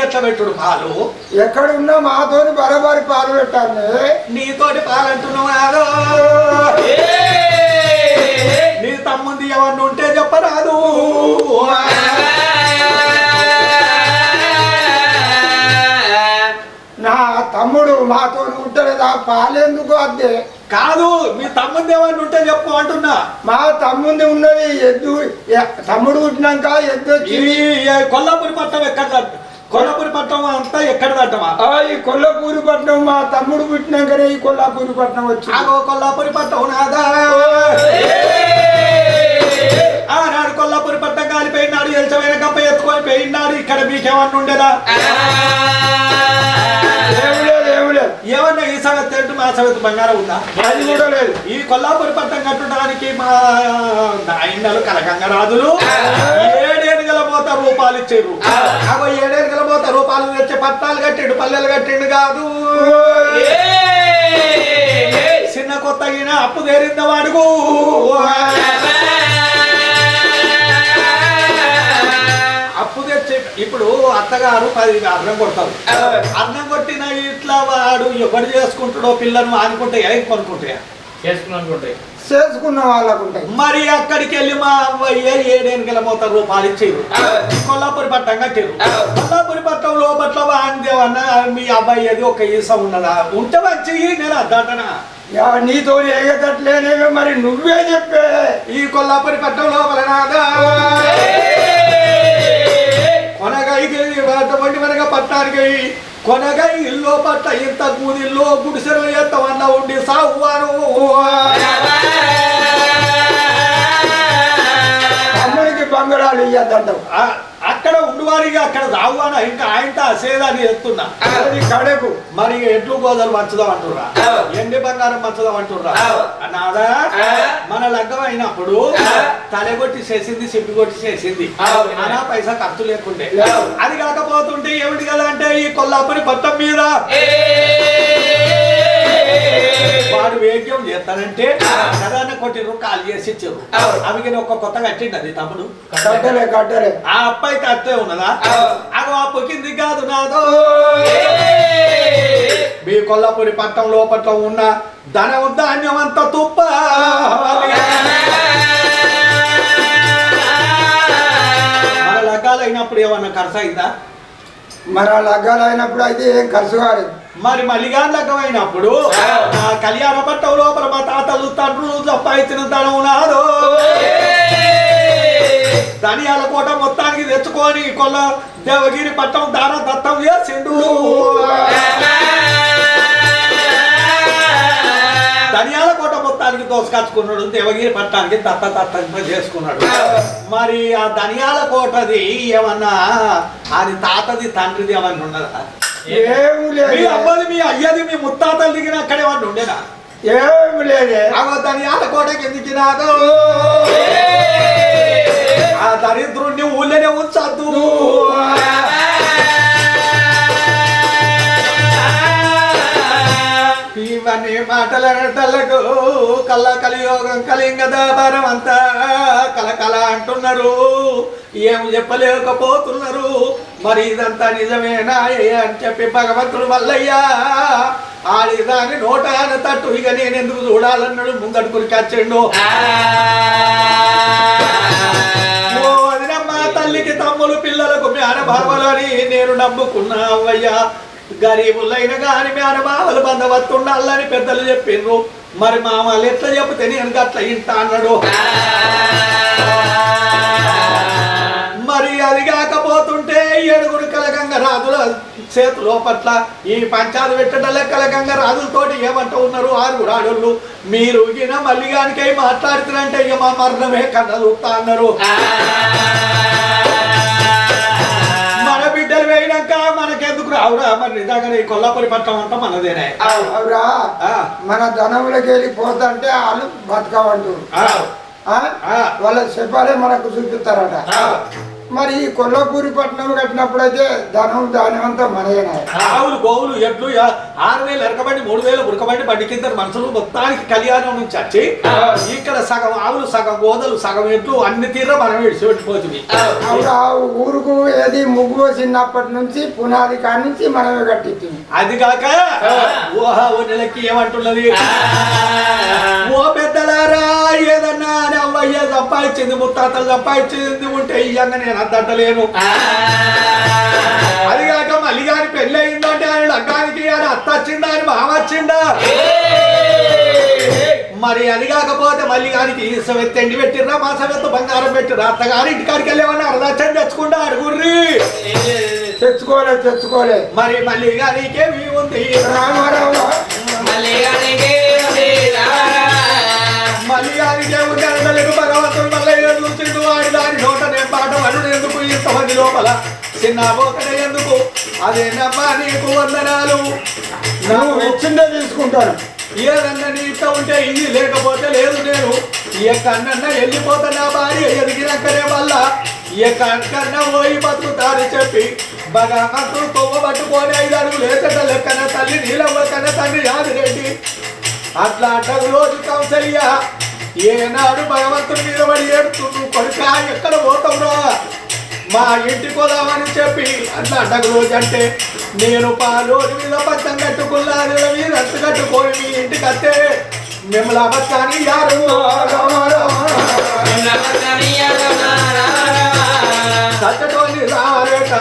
ఎట్లా పెట్టుడు పాలు ఎక్కడున్నా మాతోని బరాబరి పాలు పెట్టాలి నీతోటి పాలు అంటున్నావు నీ తమ్ముంది ఎవరిని ఉంటే చెప్పరాదు నా తమ్ముడు మాతో ఉంటలేదా పాలెందుకు అద్దే కాదు మీ తమ్ముంది ఎవరిని ఉంటే చెప్పు అంటున్నా మా తమ్ముంది ఉన్నది ఎద్దు తమ్ముడు పుట్టినాక ఎద్దు కొల్లాపూరి పట్టం ఎక్కడ కొల్లాపూరి పట్టం అంతా ఎక్కడదట్టమా ఈ కొల్లాపూరి పట్నం మా తమ్ముడు పుట్టినాకనే ఈ కొల్లాపూరి పట్నం వచ్చి కొల్లాపూరి పట్టం నాదా ఆనాడు కొల్లాపూరి పట్టం కాలిపోయినాడు ఎల్చమైన గంప ఎత్తుకొని పోయినాడు ఇక్కడ మీకేమన్నా ఉండేదా ఏమన్నా ఈ సంగతి తింటూ మా సంగతి బంగారం ఉందా అది కూడా లేదు ఈ కొల్లాపూరి పట్టం కట్టడానికి మా నాయనలు కనకంగరాజులు 7 గల పోత రూపాయలు ఇచ్చారు 7 గల పోత రూపాయలు తెచ్చి పట్టాలు కట్టిండు పల్లెలు కట్టిండు కాదు చిన్న కొత్తగిన అప్పు తీరింద వాడుకు అప్పు తెచ్చి ఇప్పుడు అత్తగారు 10 అన్నం కొడతారు అన్నం కొట్టిన ఇట్లా వాడు ఎవడు చేసుకుంటాడో పిల్లను ఆనుకుంటే ఏం కొనుక్కుంటాయా చేసుకున్న వాళ్ళకు ఉంటాయి మరి అక్కడికి వెళ్ళి మా అవ్వయ్య 7 గల పోత రూపాయలు ఇచ్చారు కొల్లాపూరి పట్టం కట్టారు కొల్లాపూరి పట్టం లోపట్ల వాందేవన్నా మీ అబ్బాయి అది ఒక ఈసం ఉన్నదా ఉంటే వచ్చి నేను అద్దాటనా నీతో ఏగేటట్లేనేవే మరి నువ్వే చెప్పే ఈ కొల్లాపూరి పట్టం లోపల నాదా కొనగైకి వంటి మనగా పట్టానికి కొనగై ఇల్లు పట్ట ఇంత కూదిల్లో గుడిసెలు ఎత్తమన్నా ఉండి సాగువాను తమ్ముడికి బంగారాలు ఇయ్యద్దంటావు అక్కడ ఉండువారిగా అక్కడ రావువాను ఇంకా ఆయనతో అసేదాన్ని ఎత్తున్నా కడకు మరి ఎడ్లు గోదలు మంచుదాం అంటుర్రా ఎండి బంగారం మంచుదాం అంటుర్రా నాదా మన లగ్గం అయినప్పుడు తలగొట్టి చేసింది సిప్పి కొట్టి చేసింది అనా పైసా ఖర్చు లేకుండే అది కాకపోతుంటే ఏమిటి కదా అంటే ఈ కొల్లాపూరి పట్టం మీద వాడు వేగ్యం చేస్తానంటే కదాన కొట్టిరు కాలు చేసి ఇచ్చారు అవి ఒక కొత్త కట్టిండి అది తమ్ముడు కట్టలే ఆ అబ్బాయి కట్టే ఉన్నదా అగో ఆ పొక్కింది కాదు నాదో మీ కొల్లాపూరి పట్టం లోపట్ల ఉన్న ధనం ధాన్యం అంతా తుప్ప మన లగ్గాలు అయినప్పుడు ఏమన్నా ఖర్చు అయిందా మన లగ్గాలు అయినప్పుడు అయితే ఏం ఖర్చు కాలేదు మరి మల్లిగా లగ్గం అయినప్పుడు కళ్యాణ పట్టం లోపల మా తాతలు తండ్రులు సంపాదించిన ధనం నాదో ధనియాల కోట మొత్తానికి తెచ్చుకొని కొల్ల దేవగిరి పట్టం దాన దత్తం చేసిండు ధనియాల కోట మొత్తానికి దోసుకచ్చుకున్నాడు దేవగిరి పట్టానికి దత్తం చేసుకున్నాడు మరి ఆ ధనియాల కోటది ఏమన్నా అది తాతది తండ్రిది ఏమన్నా ఉన్నదా మీ అమ్మది మీ అయ్యది మీ ముత్తాతలు దిగిన అక్కడ ఏమన్నా ఉండేనా ఏమి లేదే ధనియాల కోటకి ఎందుకు రాదు ఆ దరిద్రుణ్ణి ఊళ్ళోనే ఉంచద్దు ఇవన్నీ మాటలటలకు కలియోగం కలింగ దాబారం అంతా కలకల అంటున్నారు ఏం చెప్పలేకపోతున్నారు మరి ఇదంతా నిజమేనా అని చెప్పి భగవంతుడు మల్లయ్యా ఆడిదాని నోటాన తట్టు ఇక నేను ఎందుకు చూడాలన్నాడు ముంగడుకుని కచ్చిండు మా తల్లికి తమ్ములు పిల్లలకు మేనభావలని నేను నమ్ముకున్నా అవ్వయ్యా గరీబులైన గాని మేనభావలు బంధవత్తుండాలని పెద్దలు చెప్పిండ్రు మరి మామలు ఎట్లా చెప్తే నేను అట్లా ఇంట అన్నాడు మరి అది కాకపోతుంటే 7 కలగంగ రాజుల చేతులో పట్ల ఈ పంచాలు పెట్టడలే కలగంగ రాజులతోటి ఏమంటూ ఉన్నారు 6 ఆడోళ్ళు మీరు ఈయన మల్లిగానికై మాట్లాడుతున్నారంటే ఇక మా మరణమే కన్నలుతా అన్నారు మన బిడ్డలు వేయినాక మనకెందుకు రావురా మరి నిజంగానే ఈ కొల్లాపూరి పట్టం అంతా మనదేనే అవురా మన ధనంలోకి వెళ్ళిపోతుంటే వాళ్ళు బతకమంటారు వాళ్ళ చెప్పాలే మనకు చూపిస్తారట మరి ఈ కొల్లాపూరి పట్టణం కట్టినప్పుడైతే ధనం అంతా మనయేనా? ఆవులు గోవులు ఎడ్లు 6,000 ఎరకబండి 3,000 ఉరకబండి బండి కింద మనుషులు మొత్తానికి కళ్యాణం నుంచి వచ్చి ఇక్కడ సగం ఆవులు సగం గోదలు సగం ఎడ్లు అన్ని తీర మనం విడిచిపెట్టిపోతుంది. ఆ ఊరుకు ఏది ముగ్గు చిన్నప్పటి నుంచి పునాది కాడి నుంచి మనమే కట్టించింది. అది కాక ఓ నెలకి ఏమంటున్నది, ఓ పెద్దలారా ఏదన్నా అవ్వయ్య సంపాదించింది ముత్తాతలు సంపాదించింది ఉంటే ఇయ్యంగా నేను అద్దలేను. అది కాక మళ్ళీ కానీ పెళ్లి అయిందంటే ఆయన లగ్గానికి ఆయన అత్త వచ్చిందా అని మామ వచ్చిందా, మరి అది కాకపోతే మళ్ళీ గారికి తెండి పెట్టిర్రా మాసమెత్తు బంగారం పెట్టిర్రా అత్తగారి ఇంటికాడికి వెళ్ళేమన్నా అర్ధాచని తెచ్చుకుంటా అడుగుర్రి. తెచ్చుకోలే మరి మళ్ళీ గారికేమి ఉంది మళ్ళీ గారికే ఉంది అనలేదు భగవంతుడు మళ్ళీ చూసిండు వాడి దాని నోట నేను పాట వడు ఎందుకు ఇంతమంది లోపల చిన్న ఒకటే ఎందుకు అదేనమ్మా నీకు వందనాలు నువ్వు ఇచ్చిందే తీసుకుంటాను. ఏదన్నా నీతో ఉంటే ఇది లేకపోతే లేదు. నేను ఎక్కడన్నా వెళ్ళిపోతా నా భార్య ఎదిగినాకనే మళ్ళా ఎక్కడన్నా పోయి బతుకుతారు చెప్పి భగవంతుడు కొవ్వ పట్టుకొని 5 అడుగులు లేచట లెక్కన తల్లి నీలవ్వ కన్నా తండ్రి యాదిరెడ్డి అట్లా అంటారు రోజు కౌసల్య ఏనాడు భగవంతుడి మీద పడి ఏడుతూ కొడుక ఎక్కడ పోతావురా మా ఇంటికి పోదామని చెప్పి అట్లా అంటకు రోజు అంటే నేను పాలోని మీద పచ్చం కట్టుకున్నాను మీద రత్తు కట్టుకొని మీ ఇంటికి వస్తే మిమ్మల్ని అబద్ధాన్ని యారు సచ్చటోని రారేట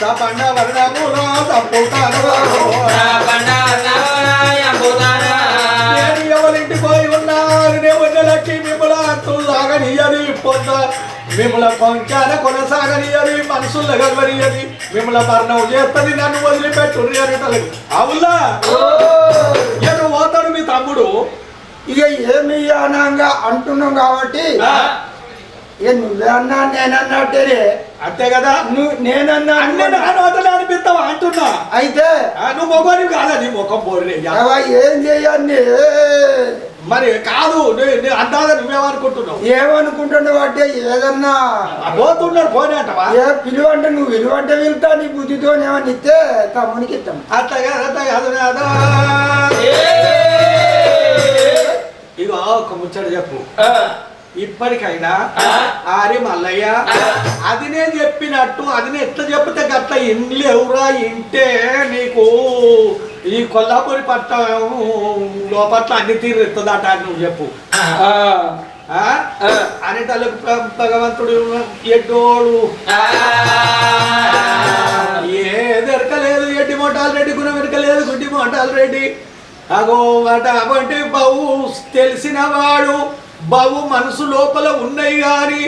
సపండ వర్ణములో తప్పుతాను నేను ఎవరింటికి పోయి ఉన్నాను వచ్చి మిమ్మల్ని అంతులు సాగనీయని పొంద మిమ్మల్ని కొంచాన కొనసాగనీయని మనసుల్లో గర్వనీయని మిమ్మల్ని మరణం చేస్తుంది నన్ను వదిలిపెట్టుర్రి అని అవులా ఎను పోతాడు మీ తమ్ముడు ఇక ఏమి అనంగా అంటున్నాం కాబట్టి ఇక నువ్వే అన్నా నేనన్నట్టేనే అంతే కదా నేనన్నా అనిపిస్తావా అంటున్నా అయితే నువ్వు మొగని కాదా నీ ముఖం పోరే ఏం చెయ్యండి మరి కాదు అందాక నువ్వేమనుకుంటున్నావు ఏమనుకుంటున్నావు అంటే ఏదన్నా పోతున్నాడు పోనీ అంటవా ఏ పిలువంటే నువ్వు విలువంటే వెళ్తా నీ బుద్ధితో ఏమన్నా ఇస్తే తమ్మునికి ఇస్తాం అట్లా కాదు ఇగో ఒక ముచ్చట చెప్పు ఇప్పటికైనా ఆరి మల్లయ్య అది నేను చెప్పినట్టు అది ఎట్లా చెప్తే గట్ల ఇండ్లు ఎవరా ఇంటే నీకు ఈ కొల్లాపూరి పట్టణం లోపట్ల అన్ని తీరు ఎత్తుందట అని నువ్వు చెప్పు అనేటలకు భగవంతుడు ఎడ్డోడు ఏది ఎరకలేదు ఎడ్డి మోటాలు రెడ్డి గుణం ఎరకలేదు గుడ్డి మోటాలు రెడ్డి అగో అంటే బావు తెలిసిన వాడు బావు మనసు లోపల ఉన్నాయి గాని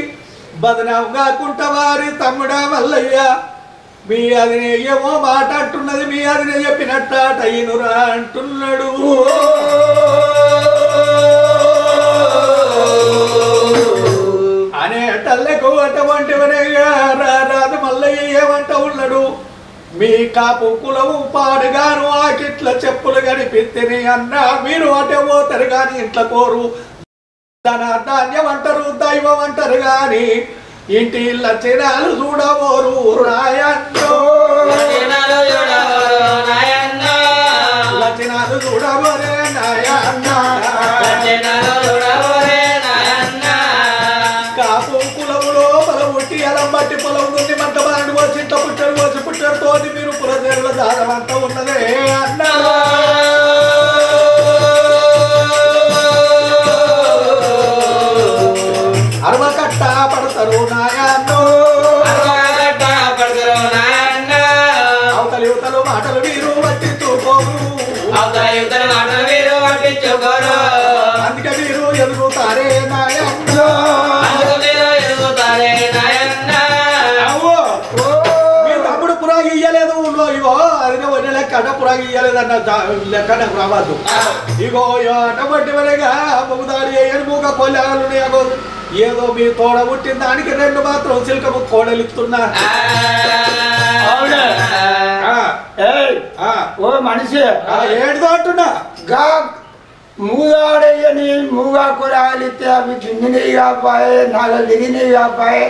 బదనాం కాకుండా వారి తమ్ముడా మల్లయ్య మీ అది ఏమో మాట అంటున్నది మీ అది చెప్పినట్ట టైనురా అంటున్నాడు అనేటల్లకు అటువంటివనే రాదు మల్లయ్య ఏమంట ఉన్నాడు మీ కాపు కులము పాడుగాను ఆకిట్ల చెప్పులు కనిపిస్తేనే అన్నా మీరు అటే పోతారు గాని ఇంట్లో కోరు ధాన్యం అంటారు దైవం అంటారు గాని ఇంటి లక్షణాలు చూడబోరు రాయన్నో లక్షణాలు చూడబోరే నాయన్న కాపు కులములో పొలం పుట్టి అలం బట్టి పొలం ఉంది మంట బారని పోసి ఇంట్లో పుట్టాడు తోటి మీరు పురదేరుల దారం అంతా ఉన్నదే అన్నా అరవకట్ట పడతారు నాయన్నో అవతలి యువతలు మాటలు వీరు పట్టించుకోరు అందుకే మీరు ఎదుగుతారే నాయన్నో మీ తమ్ముడు పురాగి ఇయ్యలేదు ఊళ్ళో ఇగో అది వడ్డీ లెక్క పురాగి ఇయ్యలేదన్న లెక్క నాకు రావద్దు ఇగో అటువంటి వరేగా ముగుదాడి ఏను మూగ కొల్లాలు ఏదో మీ తోడ పుట్టిన దానికి 2 మాత్రం సిల్కము కోడలిస్తున్నా ఓ మనిషి ఏడుదో అంటున్నా మూగాడయ్యని మూగా కూరగాయలిస్తే అవి దున్నినవి కాపాయే నాగలు దిగినవి కాపాయే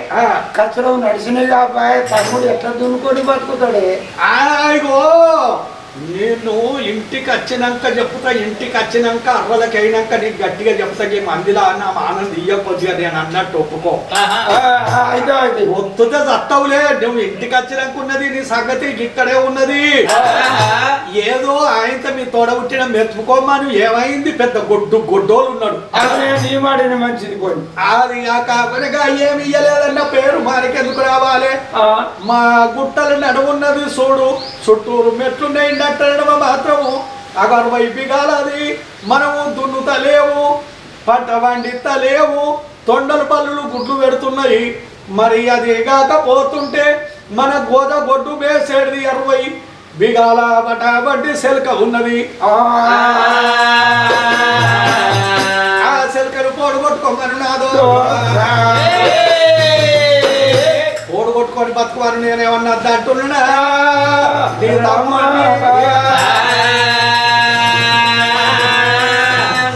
కచ్చరం నడిచినవి కాపాయే తమ్ముడు ఎట్లా దున్నుకొని బతుకుతాడే ఇగో నేను ఇంటికి వచ్చినాక చెప్తా, ఇంటికి వచ్చినాక అర్రలకి అయినాక నీకు గట్టిగా చెప్తా ఈ మందిలా నా ఆనంద్ ఇయ్యకొద్దిగా నేను అన్నట్టు ఒప్పుకో. ఒత్తుతే చట్టవులే, నువ్వు ఇంటికి వచ్చినాక ఉన్నది నీ సంగతి ఇక్కడే ఉన్నది. ఏదో ఆయనతో మీ తోడ పుట్టిన మెచ్చుకోమా, నువ్వు ఏమైంది పెద్ద గొడ్డోలు ఉన్నాడు. నీ మాడిన మంచిది పోయి అది కాకపోతే ఏమి ఇయ్యలేదన్న పేరు మనకెందుకు రావాలి. మా గుట్టలు నడువున్నది చూడు, చుట్టూరు మెట్లున్నాయి అంటాడమ మాత్రము అగరు వైపిగాలది. మనము దున్నుతలేవు, పంట వండితలేవు, తొండల పల్లులు గుడ్లు పెడుతున్నాయి. మరి అది కాకపోతుంటే మన గొడ్డు వేసేది 60 బిగాల బట బట్టి సెల్క ఉన్నది. ఆ సెల్కను పోడుగొట్టుకోమని నాదో ఓడగొట్టుకొని బతుకువారు నేనేమన్నా అంటున్నా.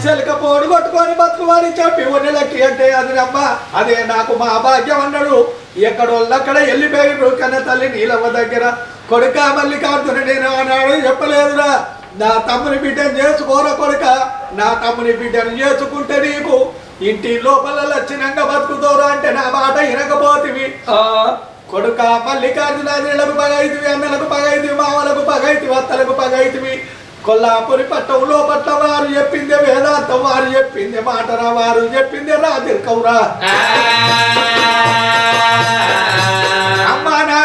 చెలక పోడుగొట్టుకొని బతుకువారి చెప్పి ఒన్నెలకి అంటే అది నమ్మ అదే నాకు మా భాగ్యం అన్నాడు. ఎక్కడోళ్ళక్కడ వెళ్ళిపోయిన కన్న తల్లి నీలమ్మ దగ్గర కొడుక మల్లికార్జున నేను అన్నాడు. చెప్పలేదురా, నా తమ్ముని బిడ్డను చేసుకోరా కొడుక, నా తమ్ముని బిడ్డను చేసుకుంటే నీకు ఇంటి లోపల లక్షణంగా బతుకుతారా అంటే నా మాట వినకపోతివి. కొడుక మల్లికార్జునాలకు పగైతివి, అన్నలకు పగైతివి, మామలకు పగైతివి, అత్తలకు పగైతివి. కొల్లాపురి పట్టంలో పట్ల వారు చెప్పిందే వేదాంతం, వారు చెప్పిందే మాటరా, వారు చెప్పిందే రాతిర్కవురా. అమ్మా నా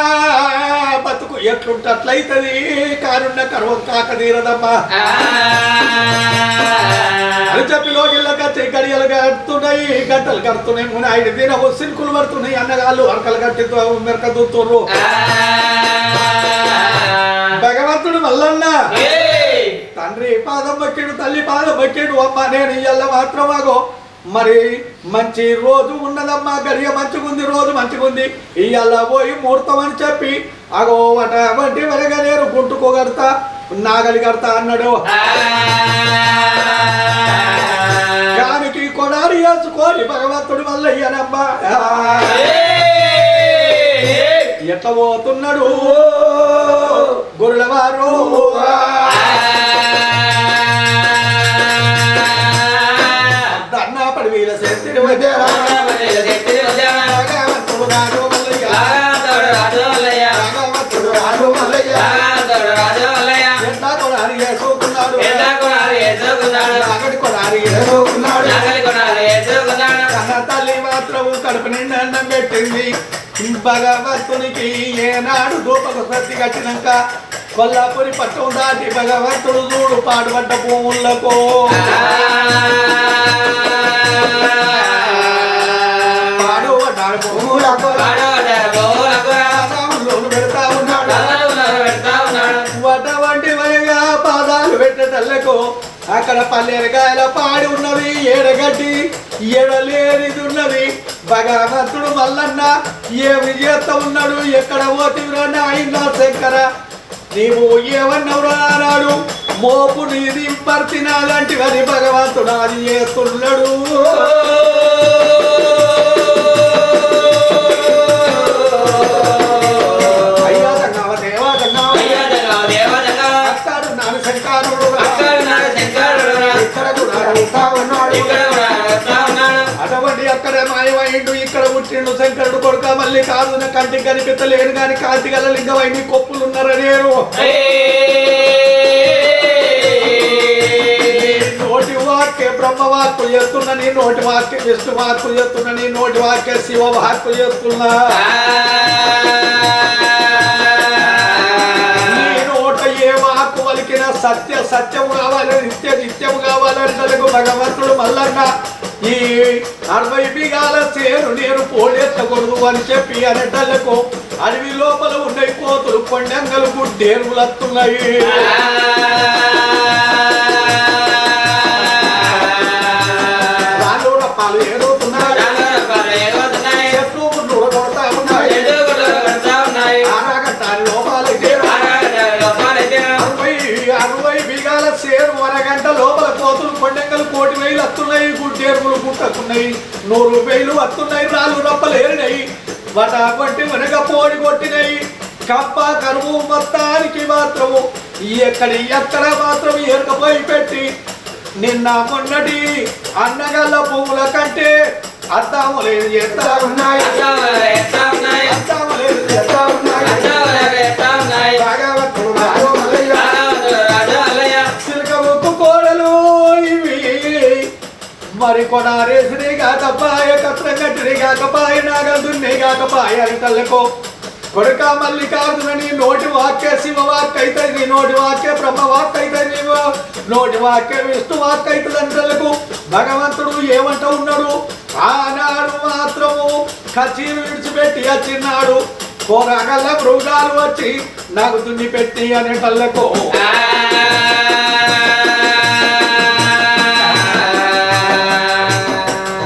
బతుకు ఎట్లుంటట్లయితది, కారున్న కరువం కాక తీరదమ్మా అని చెప్పి లోగిళ్ళకి వచ్చి గడియలు కడుతున్నాయి, గంటలు కడుతున్నాయి, 5 దినం సిల్కులు పడుతున్నాయి. అన్నగాళ్ళు అరకలు కట్టి మెరక దూతుర్రు. భగవంతుడు మల్లన్న తండ్రి పాదం బక్కిడు, తల్లి పాదం బక్కిడు. అమ్మ నేను ఇయ్యాల మాత్రమాగో మరి మంచి రోజు ఉన్నదమ్మా, గడియ మంచిగుంది, రోజు మంచిగుంది, ఇయ్యాల పోయి ముహూర్తం అని చెప్పి అగో వట వంటి వరగా నేను గుంటుకో కడతా, నాగలి కడతా అన్నాడు. గానికి కొడారి వేసుకొని భగవంతుడి వల్ల ఇయ్యనమ్మా ఎట్లా పోతున్నాడు గొర్రెల వారు. దన్నా పడి వీల చేతి తల్లి మాత్రం కడుపు నిండా అన్నం పెట్టింది. భగవంతునికి ఏనాడు దూపకు ప్రతి కట్టినాక కొల్లాపురి పట్టం దాటి భగవంతుడు చూడు పాడుపడ్డ భూములకు పాడుపడ్డాడు భూములకు పెడతా ఉన్నాడు. వటువంటి వయగా పాదాలు పెట్టేటల్లకు అక్కడ పల్లెరగాయల పాడి ఉన్నది, ఏడగడ్డి ఎడలేనిది ఉన్నది. భగవంతుడు మల్లన్న ఏమి చేస్తా ఉన్నాడు, ఎక్కడ పోతివిరా నాయన శంకర, నీవు ఏమన్నావురా అన్నాడు. మోపు నీది పర్తినాలంటివని భగవంతుడు అది చేస్తున్నాడు. అయ్యా దంగావ దేవా దంగావ అక్కడ నాన్న శంకరుడు అటువంటి అక్కడ మాయమైండు, ఇక్కడ పుట్టిండు శంకరుడు కొడుక మల్లికార్జున. కంటికి కనిపించలేను గాని కాంతి గల లింగమైంది కొప్పులున్నారనేరు. నోటి వాక్య బ్రహ్మ వాక్కు చేస్తున్నా, నీ నోటి వాక్య విష్ణు వాక్కు చేస్తున్నా, నీ నోటి వాక్య శివ వాక్కు చేస్తున్నా. సత్య సత్యం కావాలి, నిత్య నిత్యం కావాలంటే భగవంతుడు మల్లన్న ఈ 60 బిగాల చేరు నేను పోడెత్తకూడదు అని చెప్పి అనేటళ్లకు అడవి లోపల ఉండే కోతులు కొండంగలు గుడ్డేరులు వస్తున్నాయి. రాళ్ళు రప్పాలు ఏదవుతున్నాయి, చెట్లు గుడ్లు కొడతా ఉన్నాయి. ఆరాగంటారు లోపాలైతే 60 బిగాల చేరు 1 గంట లోపల కోతులు కొండంగలు గుట్టకున్నాయి 100 రూపాయలు వస్తున్నాయి రాళ్ళు రప్పలేరినాయి వట కొట్టి వెనక పోడి కొట్టినాయి కప్ప కరువు మొత్తానికి మాత్రము ఎక్కడ మాత్రం ఎరకపోయి పెట్టి నిన్న మొన్నటి అన్నగల్ల పువ్వుల కంటే అద్దాము లేదు చేస్తా ఉన్నాయి సిలకముక్కు కోడలు ఇవి మరి కొడారేసినే కాకపాయ కత్రం కట్టినే కాకపాయ నాగదున్నే కాకపాయ అని తల్లకు కొడుక మల్లికార్జునని నోటి వాక్య శివ వాక్ అయితే నీ నోటి వాక్య బ్రహ్మ వాక్ అయితే నీ నోటి వాక్య విష్ణు వాక్ అవుతుందని తల్లకు భగవంతుడు ఏమంట ఉన్నాడు ఆనాడు మాత్రము కచీరు విడిచిపెట్టి వచ్చినాడు కోరగల్ల మృగాలు వచ్చి నాకు దున్ని పెట్టి అనే తల్లకు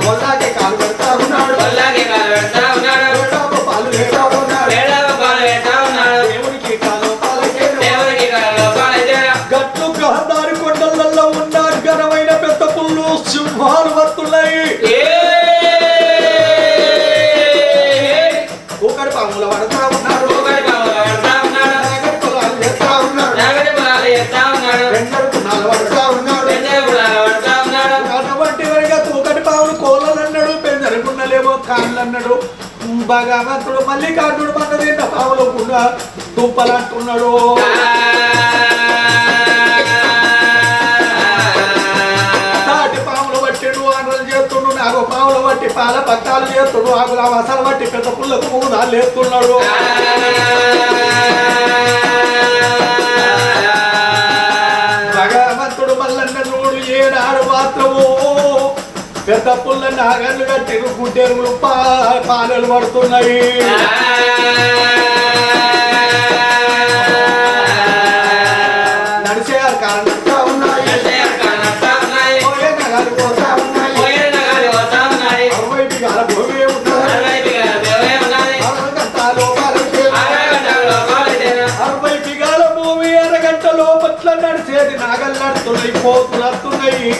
వల్లాగే కాలు పెడతా ఉన్నాడు పాలు వేస్తా ఉన్నాడు దేవుడికి కాలు గట్లు గహదారి కొండలలో ఉన్న ఘనమైన పెద్ద పుల్లు సింహాలు వస్తున్నాయి ఒకటి పాముల పడతా ఉన్నాడు అటువంటి వరగా ఒకటి పాములు కోళ్ళలు అన్నాడు పెంజరకున్నలేమో కాళ్ళు అన్నాడు భగవంతుడు మల్లికార్జునుడు పన్నది పాములు దుప్పలు అంటున్నాడు తాటి పాములు పట్టిడు ఆనలు చేస్తుండు నాకు పాములు పట్టి పాల పట్టాలు చేస్తుడు ఆకుల వసలు పట్టి పెద్ద పుల్లకు మూదాలు లేస్తున్నాడు భగవంతుడు మల్లన్న నూడు ఏనాడు మాత్రము పెద్ద పుల్ల నాగర్లు కట్టి గుడ్డెరువులు పాలలు పడుతున్నాయి నడిచే కారణంగా ఉన్నాయి నడిచేది నాగలు నడుతున్నాయి పోతులు వస్తున్నాయి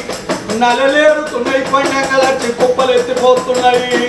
నలలేరుతున్నాయి పండగలచ్చి కుప్పలు ఎత్తిపోతున్నాయి